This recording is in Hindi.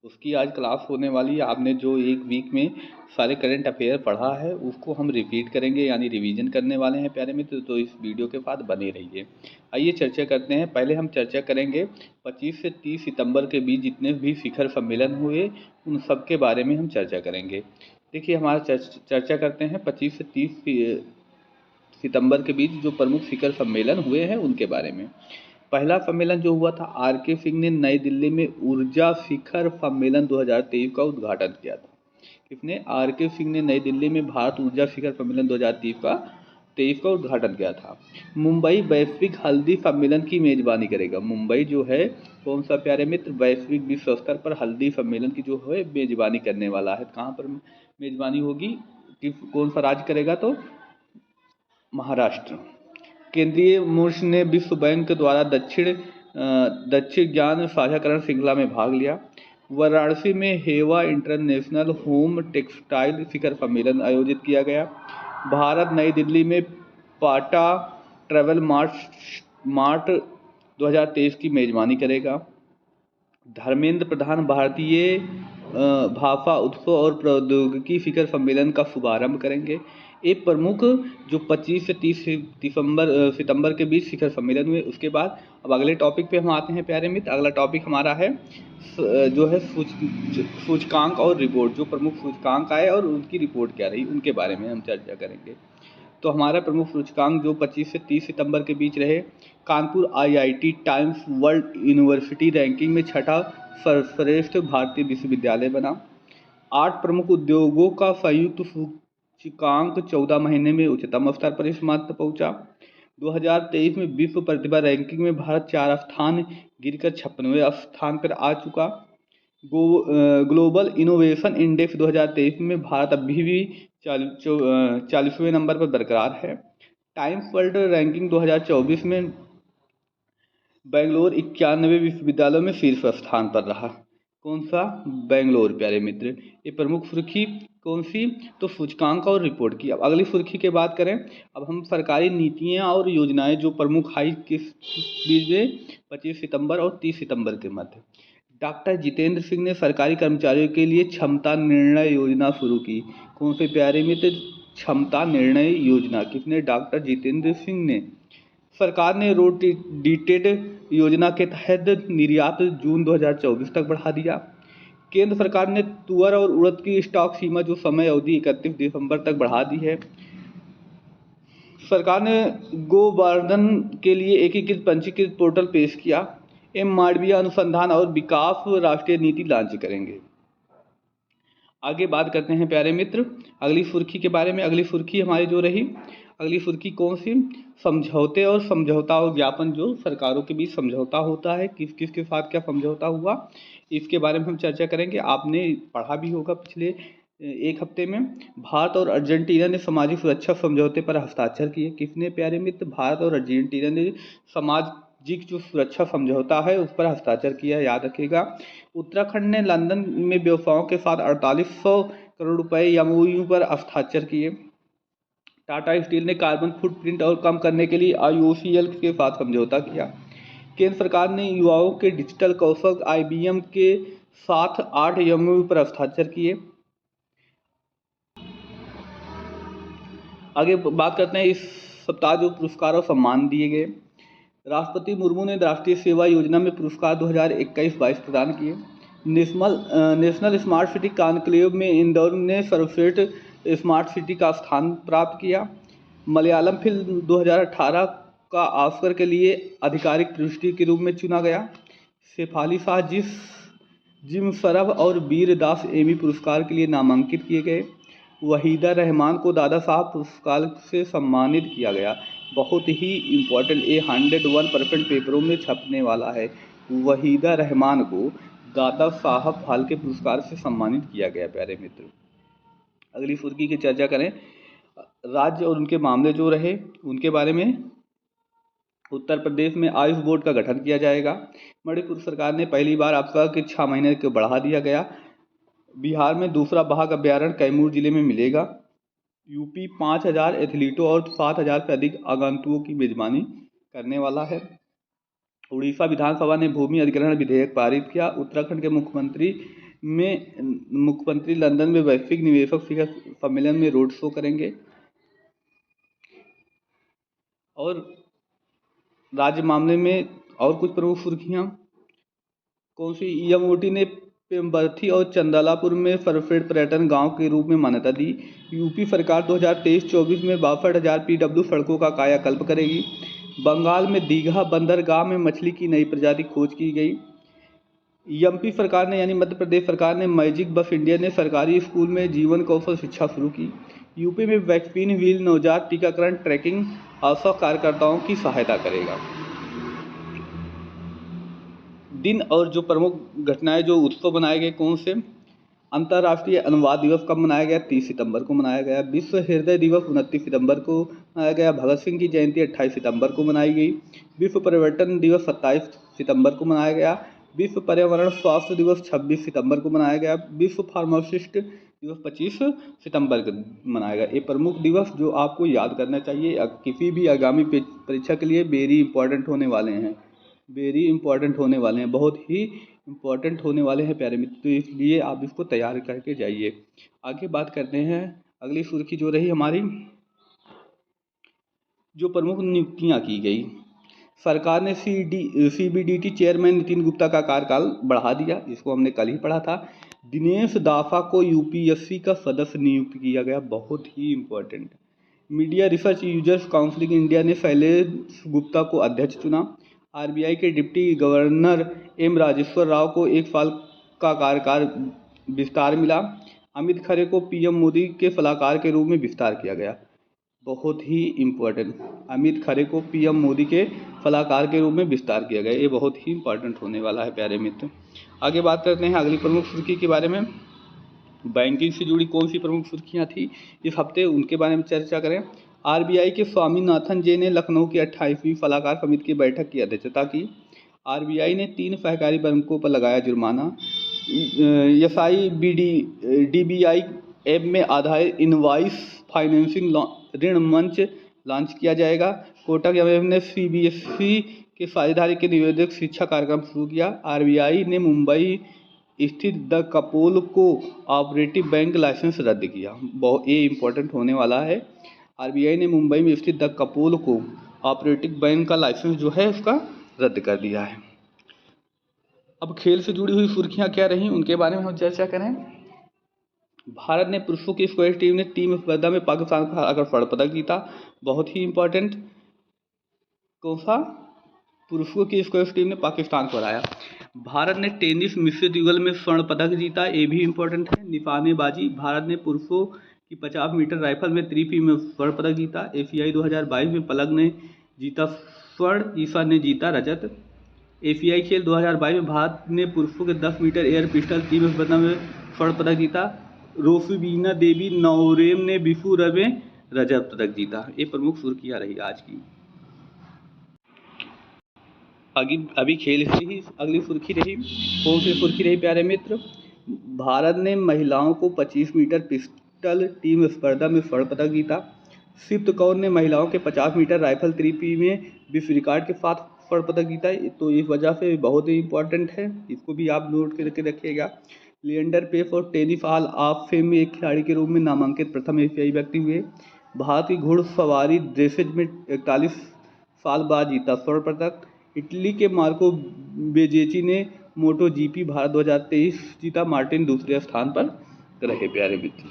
उसकी आज क्लास होने वाली है। आपने जो एक वीक में सारे करंट अफेयर पढ़ा है उसको हम रिपीट करेंगे, यानी रिवीजन करने वाले हैं प्यारे मित्र। तो इस वीडियो के साथ बने रहिए। आइए चर्चा करते हैं। पहले हम चर्चा करेंगे 25 से 30 सितंबर के बीच जितने भी शिखर सम्मेलन हुए उन सब के बारे में हम चर्चा करेंगे। देखिए, हमारा चर्चा करते हैं 25 से 30 सितंबर के बीच जो प्रमुख शिखर सम्मेलन हुए हैं उनके बारे में। पहला सम्मेलन जो हुआ था, आर के सिंह ने नई दिल्ली में ऊर्जा शिखर सम्मेलन 2023 का उद्घाटन किया था। किसने? आर के सिंह ने नई दिल्ली में भारत ऊर्जा शिखर सम्मेलन 2023 का उद्घाटन किया था। मुंबई वैश्विक हल्दी सम्मेलन की मेजबानी करेगा। मुंबई जो है कौन सा प्यारे मित्र? वैश्विक विश्व स्तर पर हल्दी सम्मेलन की जो है मेजबानी करने वाला है। कहाँ पर मेजबानी होगी? कौन सा राज्य करेगा? तो महाराष्ट्र। केंद्रीय मोर्च ने विश्व बैंक द्वारा दक्षिण ज्ञान साझाकरण श्रृंखला में भाग लिया। वाराणसी में हेवा इंटरनेशनल होम टेक्सटाइल शिखर सम्मेलन आयोजित किया गया। भारत नई दिल्ली में पाटा ट्रैवल मार्ट 2023 की मेजबानी करेगा। धर्मेंद्र प्रधान भारतीय भाषा उत्सव और प्रौद्योगिकी शिखर सम्मेलन का शुभारंभ करेंगे। एक प्रमुख जो 25 से 30 सितंबर के बीच शिखर सम्मेलन हुए। उसके बाद अब अगले टॉपिक पे हम आते हैं प्यारे मित्र। अगला टॉपिक हमारा है जो है सूचकांक और रिपोर्ट। जो प्रमुख सूचकांक आए और उनकी रिपोर्ट क्या रही उनके बारे में हम चर्चा करेंगे। तो हमारा प्रमुख सूचकांक जो 25 से 30 सितंबर के बीच रहे, Kanpur IIT times world university ranking में छठा सर्वश्रेष्ठ भारतीय विश्वविद्यालय बना। 8 प्रमुख उद्योगों का संयुक्त सूचकांक 14 महीने में उच्चतम स्तर पर इस मात्र पहुंचा। 2023 में विश्व प्रतिभा रैंकिंग में भारत 4 स्थान गिरकर 56वें स्थान पर आ चुका। ग्लोबल इनोवेशन इंडेक्स 2023 में भारत अभी भी 40वें नंबर पर बरकरार है। टाइम्स वर्ल्ड रैंकिंग 2024 में बेंगलोर 91 विश्वविद्यालयों में शीर्ष स्थान पर रहा। कौन सा? बेंगलोर प्यारे मित्र। ये प्रमुख सुर्खी कौन सी? तो सूचकांक और रिपोर्ट की। अब अगली सुर्खी की बात करें, अब हम सरकारी नीतियां और योजनाएं जो प्रमुख आई किस बीच में 25 सितंबर और 30 सितंबर के मध्य। डॉक्टर जितेंद्र सिंह ने सरकारी कर्मचारियों के लिए क्षमता निर्णय योजना शुरू की। कौन से प्यारे मित्र? क्षमता निर्णय योजना। किसने? डॉक्टर जितेंद्र सिंह ने। सरकार ने रोटेटेड योजना के तहत निर्यात जून 2024 तक बढ़ा दिया। केंद्र सरकार ने तुअर और उड़द की स्टॉक सीमा जो समय अवधि 31 दिसंबर तक बढ़ा दी है। सरकार ने गोवर्धन के लिए एकीकृत पंजीकृत पोर्टल पेश किया। मांडवीय अनुसंधान और विकास राष्ट्रीय नीति लॉन्च करेंगे। आगे बात करते हैं प्यारे मित्र अगली सुर्खी के बारे में। अगली सुर्खी हमारी जो रही, अगली सुर्खी कौन सी? समझौते और समझौता और ज्ञापन। जो सरकारों के बीच समझौता होता है, किस किस के साथ क्या समझौता हुआ, इसके बारे में हम चर्चा करेंगे। आपने पढ़ा भी होगा पिछले एक हफ्ते में। भारत और अर्जेंटीना ने सामाजिक सुरक्षा समझौते पर हस्ताक्षर किए। किसने प्यारे मित्र? भारत और अर्जेंटीना ने सामाजिक जो सुरक्षा समझौता है उस पर हस्ताक्षर किया, याद रखिएगा। उत्तराखंड ने लंदन में व्यवसायों के साथ 4800 करोड़ रुपए एमओयू पर हस्ताक्षर किए। टाटा स्टील ने कार्बन फुटप्रिंट और कम करने के लिए IOCL के साथ समझौता किया। केंद्र सरकार ने युवाओं के डिजिटल कौशल IBM के साथ 8 एमओयू पर हस्ताक्षर किए। आगे बात करते हैं इस सप्ताह जो पुरस्कार और सम्मान दिए गए। राष्ट्रपति मुर्मू ने राष्ट्रीय सेवा योजना में पुरस्कार 2021-22 प्रदान किए। नेशनल स्मार्ट सिटी कॉन्क्लेव में इंदौर ने सर्वश्रेष्ठ स्मार्ट सिटी का स्थान प्राप्त किया। मलयालम फिल्म 2018 का ऑस्कर के लिए आधिकारिक पुरस्कार के रूप में चुना गया। शेफाली शाह जिम शरफ और वीर दास एमी पुरस्कार के लिए नामांकित किए गए। वहीदा रहमान को दादा साहब पुरस्कार से सम्मानित किया गया। बहुत ही इम्पोर्टेंट, ये 101% पेपरों में छपने वाला है। वहीदा रहमान को दादा साहब फाल्के पुरस्कार से सम्मानित किया गया प्यारे मित्र। अगली सुर्खी की चर्चा करें, राज्य और उनके मामले जो रहे उनके बारे में। उत्तर प्रदेश में आयुष बोर्ड का गठन किया जाएगा। मणिपुर सरकार ने पहली बार आपका कि 6 महीने को बढ़ा दिया गया। बिहार में दूसरा बाघ अभ्यारण्य कैमूर जिले में मिलेगा। यूपी 5000 एथलीटों और 7000 से अधिक आगंतुकों की मेजबानी करने वाला है। उड़ीसा विधानसभा ने भूमि अधिग्रहण विधेयक पारित किया। उत्तराखंड के मुख्यमंत्री में मुख्यमंत्री लंदन में वैश्विक निवेशक शिखर सम्मेलन में रोड शो करेंगे। और राज्य मामले में और कुछ प्रमुख सुर्खियां कौन सी? यमोटी ने पेमबरथी और चंदलापुर में सर्वश्रेष्ठ पर्यटन गांव के रूप में मान्यता दी। यूपी सरकार 2023-24 में 62,000 PW सड़कों का कायाकल्प करेगी। बंगाल में दीघा बंदरगाह में मछली की नई प्रजाति खोज की गई। एमपी सरकार ने यानी मध्य प्रदेश सरकार ने मैजिक बस इंडिया ने सरकारी स्कूल में जीवन कौशल शिक्षा शुरू की। यूपी में वैक्सीन व्हील नवजात टीकाकरण ट्रैकिंग आशा कार्यकर्ताओं की सहायता करेगा। दिन और जो प्रमुख घटनाएं जो उत्सव बनाए गए कौन से? अंतर्राष्ट्रीय अनुवाद दिवस कब मनाया गया? 30 सितंबर को मनाया गया। विश्व हृदय दिवस 29 सितंबर को मनाया गया। भगत सिंह की जयंती 28 सितंबर को मनाई गई। विश्व पर्यटन दिवस 27 सितंबर को मनाया गया। विश्व पर्यावरण स्वास्थ्य दिवस 26 सितंबर को मनाया गया। विश्व फार्मासिस्ट दिवस 25 सितंबर को मनाया गया। ये प्रमुख दिवस जो आपको याद करना चाहिए किसी भी आगामी परीक्षा के लिए वेरी इंपॉर्टेंट होने वाले हैं, वेरी इंपॉर्टेंट होने वाले हैं, बहुत ही इंपॉर्टेंट होने वाले हैं प्यारे मित्र, तो इसलिए आप इसको तैयार करके जाइए। आगे बात करते हैं अगली सुर्खी जो रही हमारी, जो प्रमुख नियुक्तियां की गई। सरकार ने CBDT चेयरमैन नितिन गुप्ता का कार्यकाल बढ़ा दिया, इसको हमने कल ही पढ़ा था। दिनेश दाफा को UPSC का सदस्य नियुक्त किया गया, बहुत ही important. Media research users council India ने शैलेश गुप्ता को अध्यक्ष चुना। RBI के deputy governor M Rajeshwar Rao को 1 साल का कार्यकाल विस्तार मिला। अमित खरे को PM मोदी के सलाहकार के रूप में विस्तार किया गया, बहुत ही इम्पोर्टेंट। अमित खरे को PM मोदी के सलाहकार के रूप में विस्तार किया गया, ये बहुत ही इम्पोर्टेंट होने वाला है प्यारे मित्र। आगे बात करते हैं अगली प्रमुख सुर्खी के बारे में। बैंकिंग से जुड़ी कौन सी प्रमुख सुर्खियां थी इस हफ्ते, उनके बारे में चर्चा करें। RBI के स्वामीनाथन जे ने लखनऊ की 28वीं सलाहकार समिति की बैठक की अध्यक्षता की। RBI ने 3 सहकारी बैंकों पर लगाया जुर्माना। DBI ऐप में आधारित इनवॉइस फाइनेंसिंग ऋण मंच लॉन्च किया जाएगा। कोटक ने CBSE के साझेदारी के निवेदक शिक्षा कार्यक्रम शुरू किया। RBI ने मुंबई स्थित द कपोल को ऑपरेटिव बैंक लाइसेंस रद्द किया, बहुत ये इंपॉर्टेंट होने वाला है। RBI ने मुंबई में स्थित द कपोल को ऑपरेटिव बैंक का लाइसेंस जो है उसका रद्द कर दिया है। अब खेल से जुड़ी हुई सुर्खियां क्या रही उनके बारे में हम चर्चा करें। भारत ने पुरुषों की स्क्वैश टीम ने टीम स्पर्धा में पाकिस्तान को हराकर स्वर्ण पदक जीता, बहुत ही इंपॉर्टेंट। कौन सा? पुरुषों की स्क्वैश टीम ने पाकिस्तान को हराया। भारत ने टेनिस मिश्रित युगल में स्वर्ण पदक जीता, ये भी इंपॉर्टेंट है। निशानेबाजी, भारत ने पुरुषों की 50 मीटर राइफल में त्रिफी में स्वर्ण पदक जीता। एशियाई 2022 में पलक ने जीता स्वर्ण, ईशा ने जीता रजत। एशियाई खेल 2022 में भारत ने पुरुषों के 10 मीटर एयर पिस्टल टीम स्पर्धा में स्वर्ण पदक जीता। रोफीबीना देवी नौरेम ने विशु रवे रजत पदक जीता। ये प्रमुख सुर्खियां रही आज की। अभी खेल से ही अगली सुर्खी रही, कौन सी सुर्खी रही प्यारे मित्र? भारत ने महिलाओं को 25 मीटर पिस्टल टीम स्पर्धा में स्वर्ण पदक जीता। सिप्त कौर ने महिलाओं के 50 मीटर राइफल त्रिपी में विश्व रिकॉर्ड के साथ स्वर्ण पदक जीता, तो इस वजह से बहुत ही इंपॉर्टेंट है, इसको भी आप नोट करके रखिएगा। लिएंडर पेस और टेनिस हॉल ऑफ फेम में एक खिलाड़ी के रूप में नामांकित प्रथम एशियाई व्यक्ति हुए। भारत की घुड़सवारी ड्रेसेज में 41 साल बाद जीता स्वर्ण पदक। इटली के मार्को बेजेची ने MotoGP भारत 2023 जीता, मार्टिन दूसरे स्थान पर रहे प्यारे मित्र।